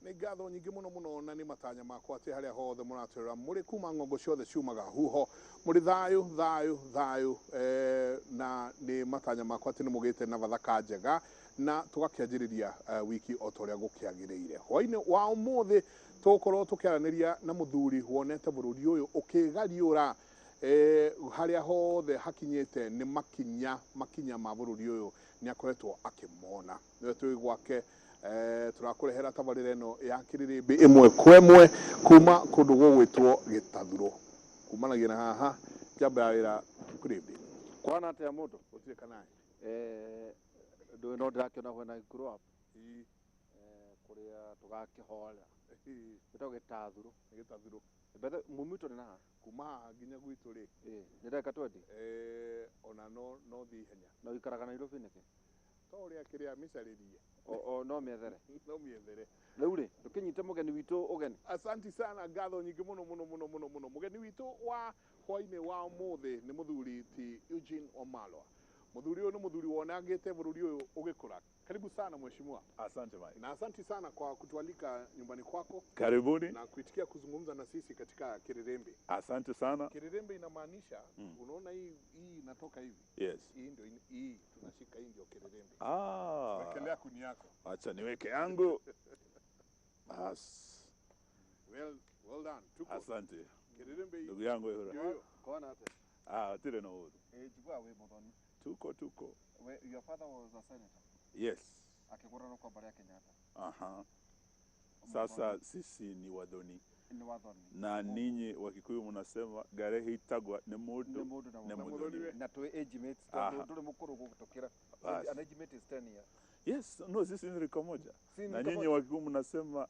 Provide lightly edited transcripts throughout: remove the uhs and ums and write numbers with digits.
Nĩ ngatho nyingĩ mũno na nĩ matanya makwa atĩ harĩa hothe mũratwĩra mũrĩ kuma ng'ongo ciothe ciumaga huho mũrĩ thayũ na nĩ matanya makwa atĩ nĩ mũgĩte na bathaka njega na tũgakĩanjĩrĩria wiki o ta ũrĩa gũkĩagĩrĩire. Hwaĩ-inĩ wa ũmũthĩ tũgũkorwo tũkĩaranĩria na mũthuri wonete bũrũri ũyũ ũkĩgariũra harĩa hothe hakinyĩte nĩ makinya ma bũrũri ũyũ nĩ akoretwo akĩmona. Nĩwe tũĩ gwake turakũrehera tabarĩra ĩno ya kĩrĩrĩmbĩ ĩmwe kwa ĩmwe kuma kũndũ gũgwĩtwo Gĩtathũro. Kumanagia na haha njamba ya wĩra kĩrĩmbĩ. Kwana atĩa mũndũ? Gũtirĩ kanaĩ. Ndũĩ no ndĩrakĩona hwena grow up. Kũrĩa tũgakĩhoera. Gĩtagwo Gĩtathũro. Gĩtathũro. Bethe mumito nĩ naha. Kuma haha nginya gwitũ rĩ. Nĩndeka twendi. Ona no thi ihenya. Na ũikaraga Nairobi nĩkĩ? To ũrĩa kĩrĩa mĩcarĩrie. No mĩethere. No mĩethere. Rĩu rĩ, ndũkĩnyite mũgeni witũ ũgeni. Asanti sana, ngatho nyingĩ mũno. Mũgeni witũ wa hwaĩ-inĩ wa ũmũthĩ nĩ mũthuri ti Eugene Wamalwa. Mũthuri ũyũ nĩ mũthuri wonagĩte bũrũri ũyũ ũgĩkũra. Karibu sana mheshimiwa. Asante Mike. Na asanti sana kwa kutualika nyumbani kwako. Karibuni. Na kuitikia kuzungumza na sisi katika Kirerembe. Asante sana. Kirerembe inamaanisha unaona hii inatoka hivi. Yes. Hii ndio hii tunashika, hii ndio Kirerembe. Wekelea kuni yako. Acha niweke yangu. Well done. Tuko. Asante. Kirerembe hii. Ndugu yangu Ndio. Kwana atĩa? Tire no huru. Jigwa we muthoni. Tuko. Your father was a senator. Yes. Akigurana kwa bara ya Kenyatta. Sasa sisi ni wadhoni. Ni wadhoni. Na ninyi Wakikuyu mnasema gare hitagwa ni mudu na mudhoni. Na tu age mates ndio mukuru gutokera. An age mate is 10 years. Yes, no, sisi ni rika moja. Na nyinyi Wakikuyu mnasema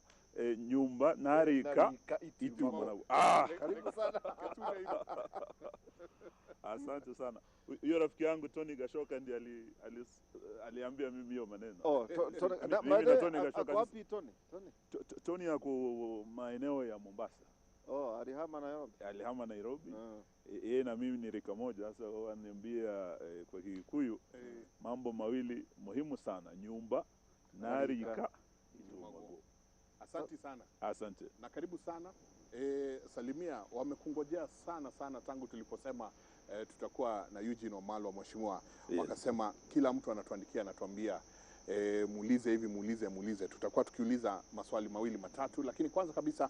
nyumba narika itu. Karibu sana. Asante sana. Hiyo rafiki yangu Tony Gashoka ndiye aliambia mimi hiyo maneno. Tony Gashoka. Wapi Tony? Tony yako maeneo ya Mombasa. Alihama Nairobi. Yeye na mimi ni rika moja. Sasa waniambia kwa Kikuyu mambo mawili muhimu sana, nyumba na rika. Asante sana. Asante. Na karibu sana. Salimia wamekungojea sana tangu tuliposema tutakuwa na Eugene Wamalwa mheshimiwa. Yes. Wakasema kila mtu anatuandikia anatuambia muulize hivi muulize. Tutakuwa tukiuliza maswali mawili matatu, lakini kwanza kabisa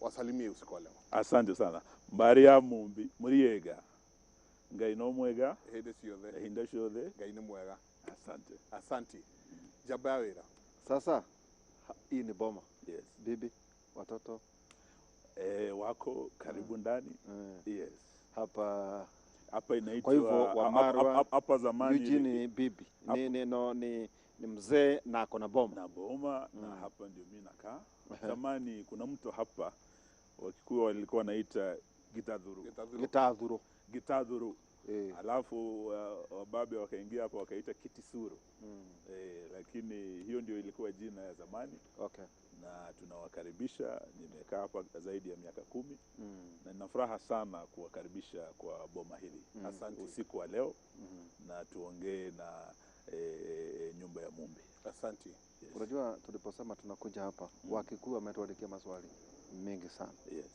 wasalimie usiku wa leo. Asante sana. Mbari ya mumbi muriega. Ngai no mwega. Hinda ciothe. Ngai ni mwega. Asante. Jaba ya wĩra. Sasa hii ni boma. Yes. Bibi, watoto wako karibu ndani. Yes. Hapa inaitwa, kwa hivyo Wamalwa hapa zamani Eugene bibi ni mzee na ako na boma. Na hapa ndio mimi nakaa. Zamani kuna mtu hapa Wakikuyu walikuwa wanaita Gitathũro. Alafu wababe wakaingia hapa wakaita Kitisuru. Lakini hiyo ndio ilikuwa jina ya zamani. Okay. Na tunawakaribisha. Nimekaa hapa zaidi ya miaka 10 na nina furaha sana kuwakaribisha kwa boma hili. Asante usiku wa leo. Na tuongee na nyumba ya Mumbi. Asante. Yes. Unajua tuliposema tunakuja hapa Wakikuyu wametuandikia maswali mengi sana. Yes.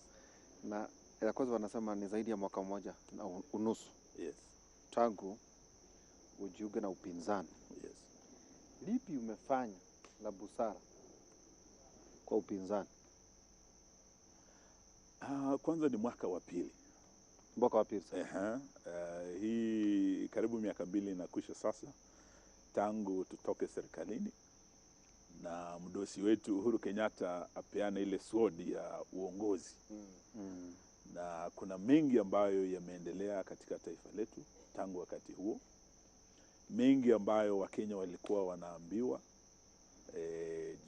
Na ya kwanza wanasema ni zaidi ya mwaka mmoja na unusu. Yes. Tangu ujiunge na upinzani. Yes. Lipi umefanya la busara kwa upinzani? Kwanza ni mwaka wa pili. Mwaka wa pili sasa. Hii karibu miaka 2 inakwisha sasa tangu tutoke serikalini na mdosi wetu Uhuru Kenyatta apeana ile sword ya uongozi. Na kuna mengi ambayo yameendelea katika taifa letu tangu wakati huo. Mengi ambayo Wakenya walikuwa wanaambiwa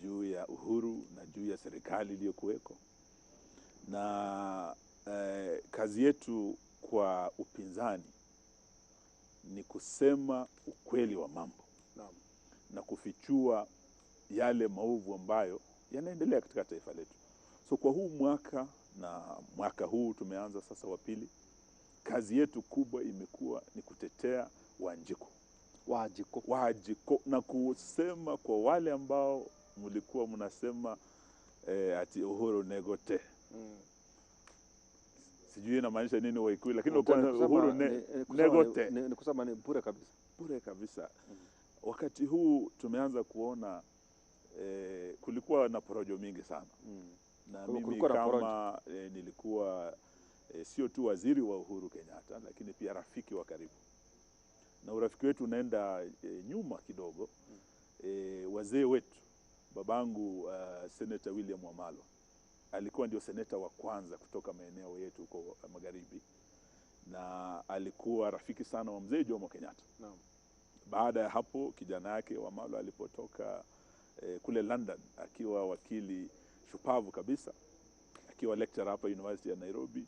juu ya uhuru na juu ya serikali iliyokuweko. Na kazi yetu kwa upinzani ni kusema ukweli wa mambo. Na kufichua yale maovu ambayo yanaendelea katika taifa letu. So kwa huu mwaka na mwaka huu tumeanza sasa wa pili, kazi yetu kubwa imekuwa ni kutetea Wajiko na kusema kwa wale ambao mlikuwa mnasema ati Uhuru negote. Sijui inamaanisha nini Waikuli, lakini Uhuru negote ni kusema ni bure kabisa. Bure kabisa. Wakati huu tumeanza kuona kulikuwa na porojo mingi sana. Na mimi kama nilikuwa sio tu waziri wa Uhuru Kenyatta, lakini pia rafiki wa karibu. Na urafiki wetu unaenda nyuma kidogo. Wazee wetu, babangu Senator William Wamalwa alikuwa ndio seneta wa kwanza kutoka maeneo yetu huko magharibi, na alikuwa rafiki sana wa mzee Jomo Kenyatta. Naam. Baada ya hapo kijana yake Wamalwa alipotoka kule London akiwa wakili shupavu kabisa, akiwa lecturer hapa University ya Nairobi,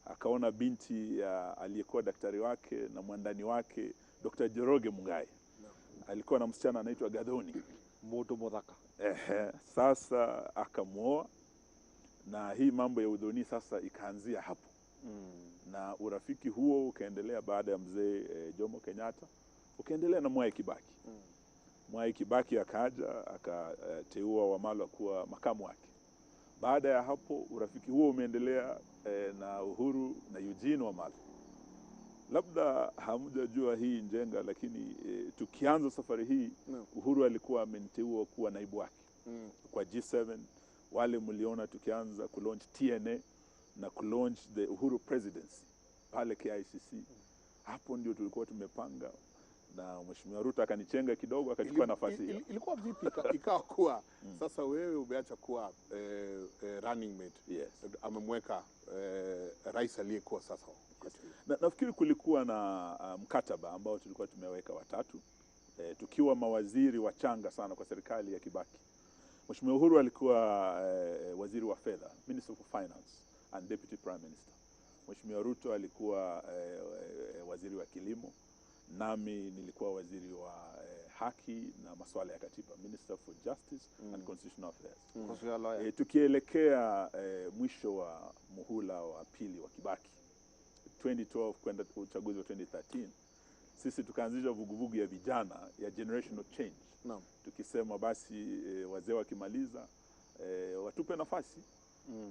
akaona binti aliyekuwa daktari wake na mwandani wake Dr. Joroge Mungai. Alikuwa na msichana anaitwa Gadhoni Moto Modhaka. Sasa akamuoa, na hii mambo ya udhoni sasa ikaanzia hapo. Na urafiki huo ukaendelea baada ya mzee Jomo Kenyatta, ukaendelea na Mwai Kibaki. Mwai Kibaki akaja akateua Wamalwa kuwa makamu wake. Baada ya hapo urafiki huo umeendelea na Uhuru na Eugene Wamalwa. Labda hamjajua hii njenga, lakini tukianza safari hii Uhuru alikuwa ameniteua kuwa naibu wake kwa G7. Wale mliona tukianza kulaunch TNA na kulaunch the Uhuru presidency pale KICC. Hapo ndio tulikuwa tumepanga, na Mheshimiwa Ruto akanichenga kidogo akachukua nafasi hiyo. Ilikuwa vipi ikawa kuwa sasa wewe umeacha kuwa running mate? Yes. Amemweka rais aliyekuwa sasa. Nafikiri kulikuwa na mkataba ambao tulikuwa tumeweka watatu, tukiwa mawaziri wachanga sana kwa serikali ya Kibaki. Mheshimiwa Uhuru alikuwa waziri wa fedha, Minister of Finance and Deputy Prime Minister. Mheshimiwa Ruto alikuwa waziri wa kilimo, nami nilikuwa waziri wa haki na masuala ya katiba, Minister for Justice and Constitutional Affairs. Tukielekea mwisho wa muhula wa pili wa Kibaki 2012 kwenda uchaguzi wa 2013, sisi tukaanzisha vuguvugu ya vijana ya generational change. Naam. Tukisema basi wazee wakimaliza watupe nafasi.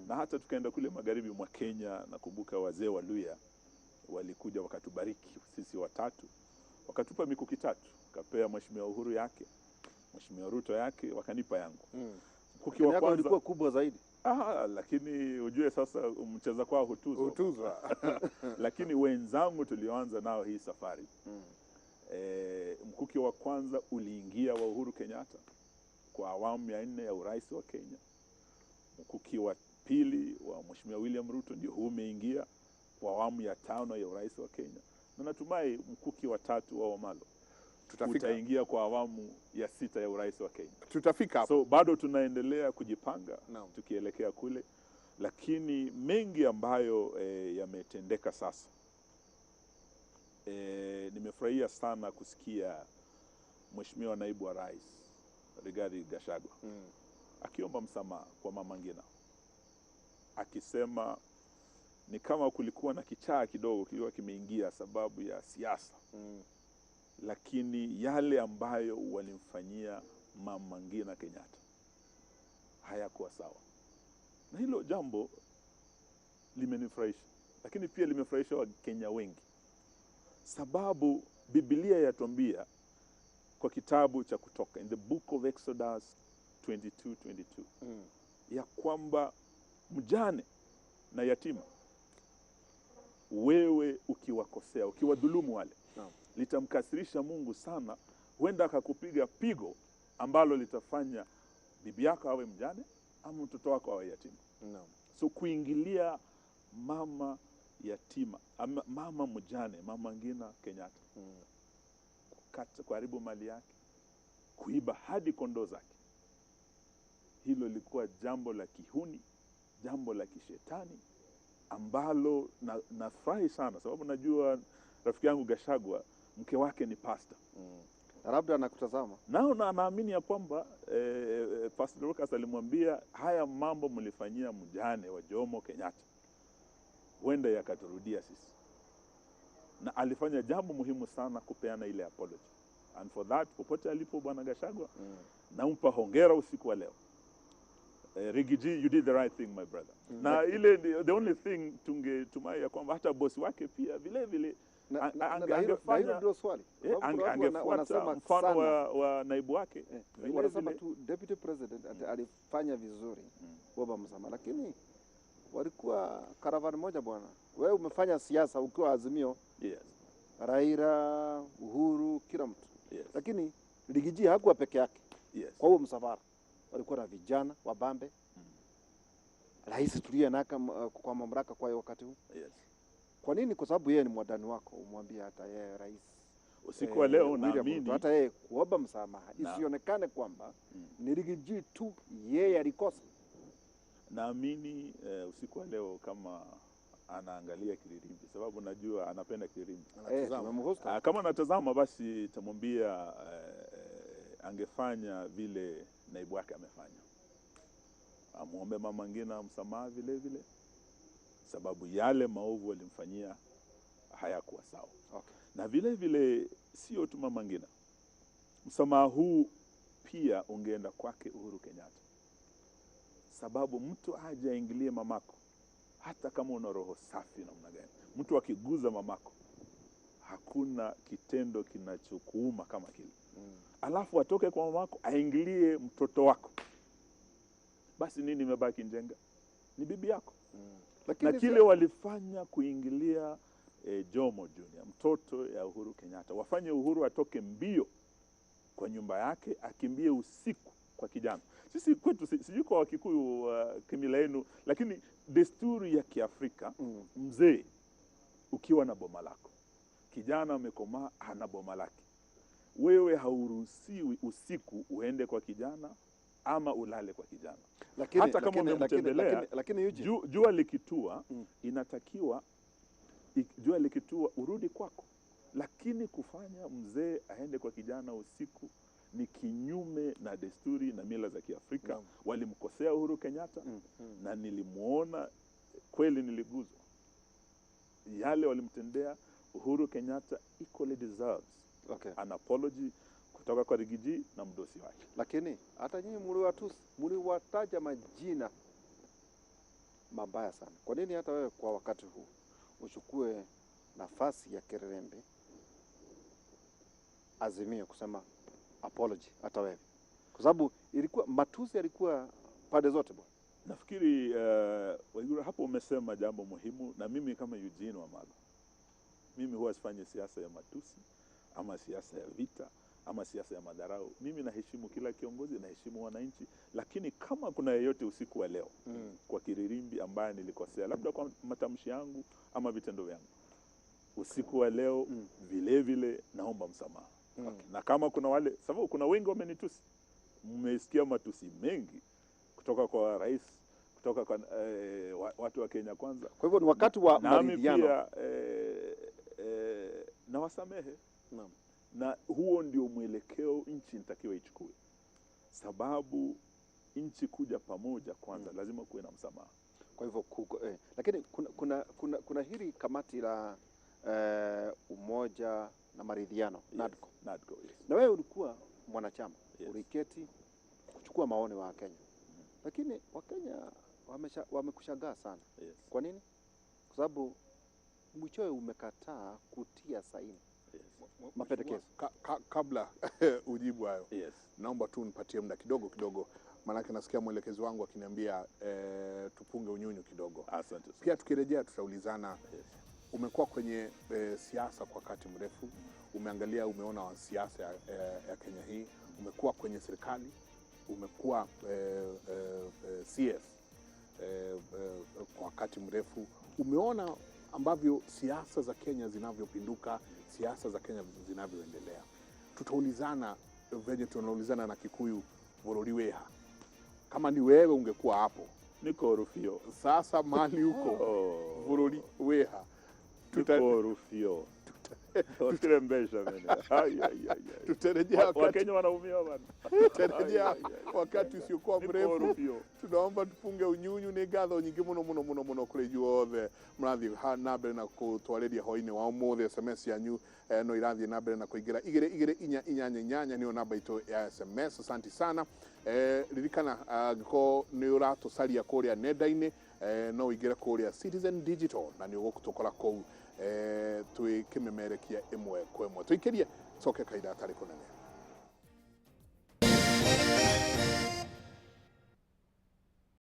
Na hata tukaenda kule magharibi mwa Kenya, nakumbuka wazee wa Luya walikuja wakatubariki sisi watatu, wakatupa mikuki tatu, kapea Mheshimiwa Uhuru yake, Mheshimiwa Ruto yake, wakanipa yangu. Mkuki wa kwanza ilikuwa kubwa zaidi. Lakini ujue sasa mcheza kwao hutuzwa. Lakini wenzangu tulioanza nao hii safari, mkuki wa kwanza uliingia wa Uhuru Kenyatta kwa awamu ya 4 ya urais wa Kenya. Mkuki wa pili wa Mheshimiwa William Ruto ndio huu umeingia kwa awamu ya 5 ya urais wa Kenya. Na natumai mkuki wa 3 wa Wamalwa utaingia kwa awamu ya 6 ya urais wa Kenya. Tutafika hapo. So bado tunaendelea kujipanga tukielekea kule, lakini mengi ambayo yametendeka sasa. Nimefurahia sana kusikia Mheshimiwa naibu wa rais Rigathi Gachagua akiomba msamaha kwa Mama Ngina, akisema ni kama kulikuwa na kichaa kidogo kilikuwa kimeingia sababu ya siasa. Lakini yale ambayo walimfanyia Mama Ngina Kenyatta hayakuwa sawa. Na hilo jambo limenifurahisha, lakini pia limefurahisha Wakenya wengi. Sababu Biblia yatuambia kwa kitabu cha Kutoka, in the book of Exodus 22:22, ya kwamba mjane na yatima wewe ukiwakosea, ukiwadhulumu wale, litamkasirisha Mungu sana, huenda akakupiga pigo ambalo litafanya bibi yako awe mjane ama mtoto wako awe yatima. So kuingilia mama yatima, mama mjane, Mama Ngina Kenyatta, kuharibu mali yake, kuiba hadi kondoo zake, hilo lilikuwa jambo la kihuni, jambo la kishetani ambalo nafurahi sana, sababu najua rafiki yangu Gachagua mke wake ni pastor. Labda anakutazama. Na naamini ya kwamba Pastor Lucas alimwambia haya mambo mlifanyia mjane wa Jomo Kenyatta huenda yakaturudia sisi. Na alifanya jambo muhimu sana, kupeana ile apology. And for that, popote alipo Bwana Gachagua, nampa hongera usiku wa leo. Rigiji, you did the right thing my brother. Na ile the only thing tungetumai ya kwamba hata bosi wake pia vile vile angefanya ndio swali. Angefuata mfano wa naibu wake. Wanasema tu deputy president alifanya vizuri kuomba msamaha, lakini walikuwa caravan moja bwana. Wewe umefanya siasa ukiwa Azimio. Yes. Raila, Uhuru, kila mtu. Yes. Lakini Rigiji hakuwa peke yake. Yes. Kwa huo msafara walikuwa na vijana wa Bambe. Rais tulia naka kwa mamlaka kwa wakati huu. Yes. Kwa nini? Kwa sababu yeye ni mwadani wako, umwambie hata yeye rais. Usiku wa leo naamini hata yeye kuomba msamaha isionekane kwamba ni Rigiji tu yeye alikosa. Naamini usiku wa leo kama anaangalia Kiririmbi, sababu najua anapenda Kiririmbi. Kama anatazama basi tamwambia angefanya vile naibu wake amefanya. Amuombe Mama Ngina msamaha vile vile, sababu yale maovu alimfanyia hayakuwa sawa. Okay. Na vile vile sio tu Mama Ngina. Msamaha huu pia ungeenda kwake Uhuru Kenyatta. Sababu mtu hajaingilie mamako, hata kama una roho safi namna gani. Mtu akiguza mamako, hakuna kitendo kinachokuuma kama kile. Alafu atoke kwa mamako aingiliye mtoto wako. Basi nini imebaki njenga? Ni bibi yako. Na kile walifanya kuingilia Jomo Junior, mtoto ya Uhuru Kenyatta, wafanye Uhuru atoke mbio kwa nyumba yake, akimbie usiku kwa kijana. Sisi kwetu, sijui kwa Wakikuyu kimila yenu, lakini desturi ya Kiafrika, mzee ukiwa na boma lako, kijana amekomaa ana boma lake, wewe hauruhusiwi usiku uende kwa kijana ama ulale kwa kijana. Lakini, hata kama umemtembelea, lakini jua likitua, inatakiwa jua likitua urudi kwako. Lakini kufanya mzee aende kwa kijana usiku ni kinyume na desturi na mila za Kiafrika. Walimkosea Uhuru Kenyatta na nilimuona kweli, niliguzwa. Yale walimtendea Uhuru Kenyatta equally deserves an apology kutoka kwa Rigiji na mdosi wake. Lakini hata nyinyi mliwataja majina mabaya sana. Kwa nini hata wewe kwa wakati huu uchukue nafasi ya Kirembe Azimio kusema apology hata wewe? Kwa sababu ilikuwa matusi, yalikuwa pande zote bwana. Nafikiri Waiguru hapo umesema jambo muhimu, na mimi kama Eugene Wamalwa, mimi huwa sifanye siasa ya matusi ama siasa ya vita ama siasa ya madharau. Mimi naheshimu kila kiongozi, naheshimu wananchi, lakini kama kuna yeyote usiku wa leo kwa Kiririmbi ambaye nilikosea, labda kwa matamshi yangu ama vitendo vyangu, usiku wa leo vile vile naomba msamaha. Na kama kuna wale, sababu kuna wengi wamenitusi, mmesikia matusi mengi kutoka kwa rais, kutoka kwa watu wa Kenya Kwanza. Kwa hivyo ni wakati wa maridhiano. Pia na wasamehe. Na huo ndio mwelekeo nchi inatakiwa ichukue. Sababu nchi kuja pamoja kwanza lazima kuwe na msamaha. Kwa hivyo lakini kuna hili kamati la umoja na maridhiano, NADCO. Yes. Na wewe ulikuwa mwanachama, uliketi kuchukua maoni wa Kenya. Lakini Wakenya wamekushangaa sana. Yes. Kwa nini? Kwa sababu mwishowe umekataa kutia saini mapendekezo. Kabla ujibu hayo, naomba tu nipatie muda kidogo, maana nasikia mwelekezi wangu akiniambia tupunge unyunyu kidogo. Asante. Pia tukirejea tutaulizana. Umekuwa kwenye siasa kwa wakati mrefu, umeangalia, umeona siasa ya Kenya hii, umekuwa kwenye serikali, umekuwa CS kwa wakati mrefu, umeona ambavyo siasa za Kenya zinavyopinduka, siasa za Kenya zinavyoendelea. Tutaulizana venye tunaulizana na Kikuyu, Vororiweha. Kama ni wewe ungekuwa hapo. Niko Rufio. Sasa mali huko Vororiweha. Niko Rufio. Tutire mbesha mene. Tutarejea wakati Wakenya wanaumia bana. tutarejea wakati usiokuwa mrefu. Tunaomba tupunge unyunyu. Nĩ ngatho nyingĩ mũno kũrĩ inyuothe mũrathiĩ na mbere na kũtwarĩria hwaĩ-inĩ wa ũmũthĩ. SMS yanyu no irathiĩ na mbere na kũingĩra 22488 nĩyo namba itũ ya SMS. Asante sana. Ririkana angĩkorwo nĩ ũratũcaria kũrĩa nenda-inĩ, no ũingĩre kũrĩa Citizen Digital na nĩ ũgũtũkora kũu twĩ kĩmemerekia ĩmwe kwa ĩmwe. Tũikĩrie coke kahinda gatarĩ kũnene.